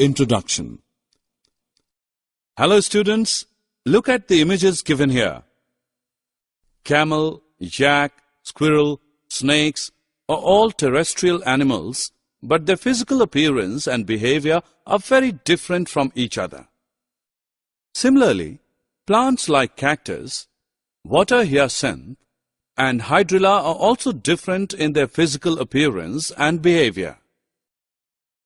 Introduction. Hello students, look at the images given here. Camel, yak, squirrel, snakes are all terrestrial animals, but their physical appearance and behavior are very different from each other. Similarly, plants like cactus, water hyacinth, and hydrilla are also different in their physical appearance and behavior.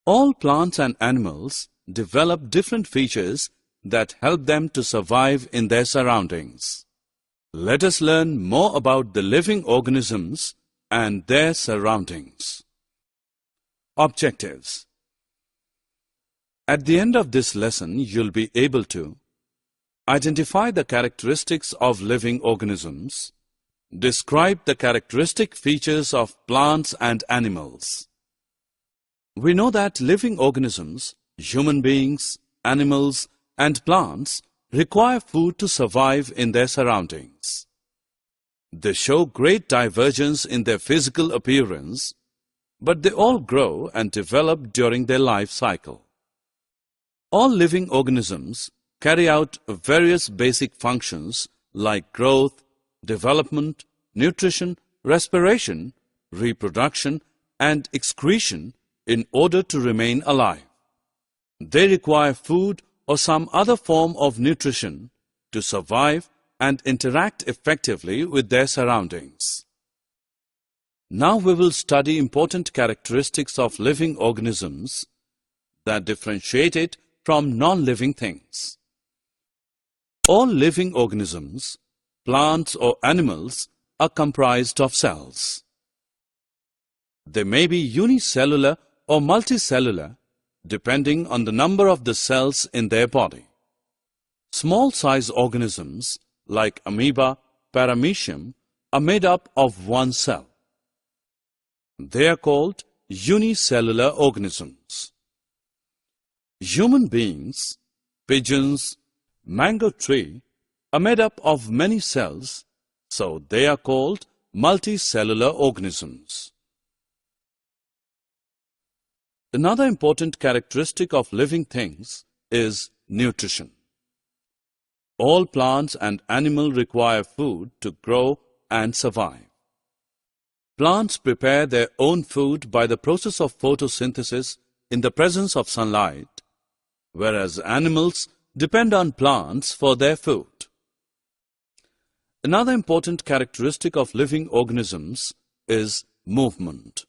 All plants and animals develop different features that help them to survive in their surroundings. Let us learn more about the living organisms and their surroundings. Objectives. At the end of this lesson, you'll be able to identify the characteristics of living organisms, describe the characteristic features of plants and animals. We know that living organisms, human beings, animals, and plants require food to survive in their surroundings. They show great divergence in their physical appearance, but they all grow and develop during their life cycle. All living organisms carry out various basic functions like growth, development, nutrition, respiration, reproduction, and excretion in order to remain alive. They require food or some other form of nutrition to survive and interact effectively with their surroundings. Now we will study important characteristics of living organisms that differentiate it from non-living things. All living organisms, plants or animals, are comprised of cells. They may be unicellular or multicellular, depending on the number of the cells in their body. Small-size organisms like amoeba, paramecium are made up of one cell. They are called unicellular organisms. Human beings, pigeons, mango tree are made up of many cells, so they are called multicellular organisms. Another important characteristic of living things is nutrition. All plants and animals require food to grow and survive. Plants prepare their own food by the process of photosynthesis in the presence of sunlight, whereas animals depend on plants for their food. Another important characteristic of living organisms is movement.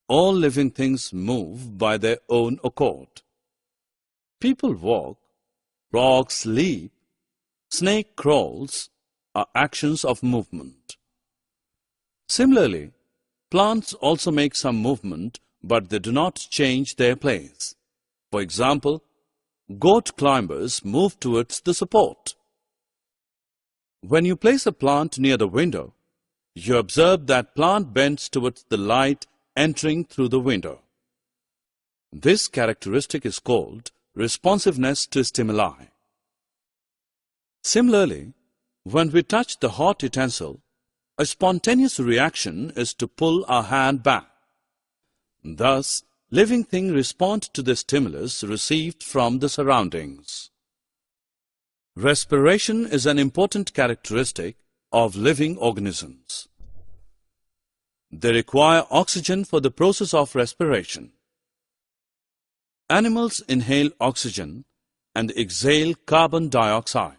All living things move by their own accord. People walk, frogs leap, snake crawls are actions of movement. Similarly, plants also make some movement, but they do not change their place. For example, goat climbers move towards the support. When you place a plant near the window, you observe that plant bends towards the light entering through the window. This characteristic is called responsiveness to stimuli. Similarly, when we touch the hot utensil, a spontaneous reaction is to pull our hand back. Thus, living things respond to the stimulus received from the surroundings. Respiration is an important characteristic of living organisms. They require oxygen for the process of respiration. Animals inhale oxygen and exhale carbon dioxide.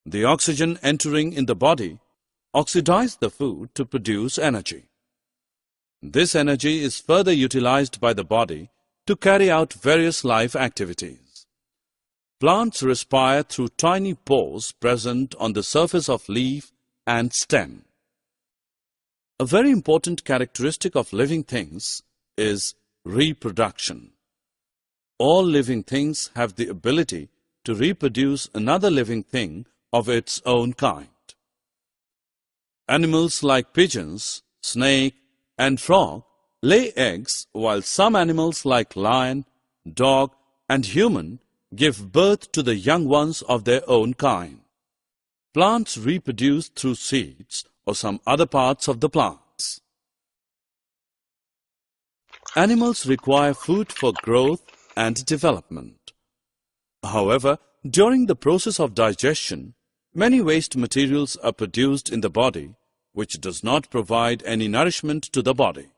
The oxygen entering in the body oxidizes the food to produce energy. This energy is further utilized by the body to carry out various life activities. Plants respire through tiny pores present on the surface of leaf and stem. A very important characteristic of living things is reproduction. All living things have the ability to reproduce another living thing of its own kind. Animals like pigeons, snake, and frog lay eggs, while some animals like lion, dog, and human give birth to the young ones of their own kind. Plants reproduce through seeds or some other parts of the plants. Animals require food for growth and development. However, during the process of digestion, many waste materials are produced in the body which does not provide any nourishment to the body.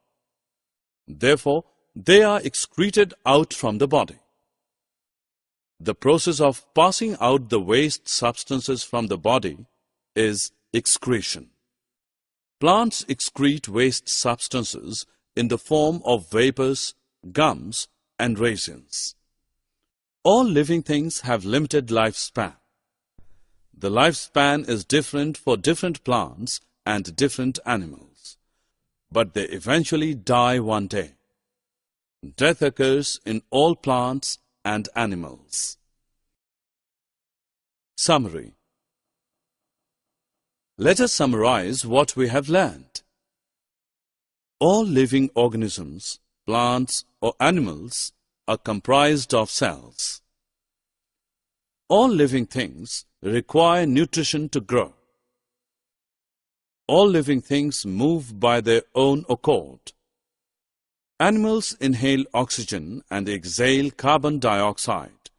Therefore, they are excreted out from the body. The process of passing out the waste substances from the body is excretion. Plants excrete waste substances in the form of vapors, gums, and resins. All living things have limited lifespan. The lifespan is different for different plants and different animals, but they eventually die one day. Death occurs in all plants and animals. Summary. Let us summarize what we have learned. All living organisms, plants or animals are comprised of cells. All living things require nutrition to grow. All living things move by their own accord. Animals inhale oxygen and exhale carbon dioxide.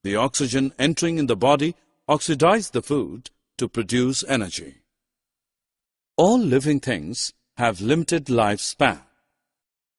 The oxygen entering in the body oxidizes the food to produce energy. All living things have limited lifespan.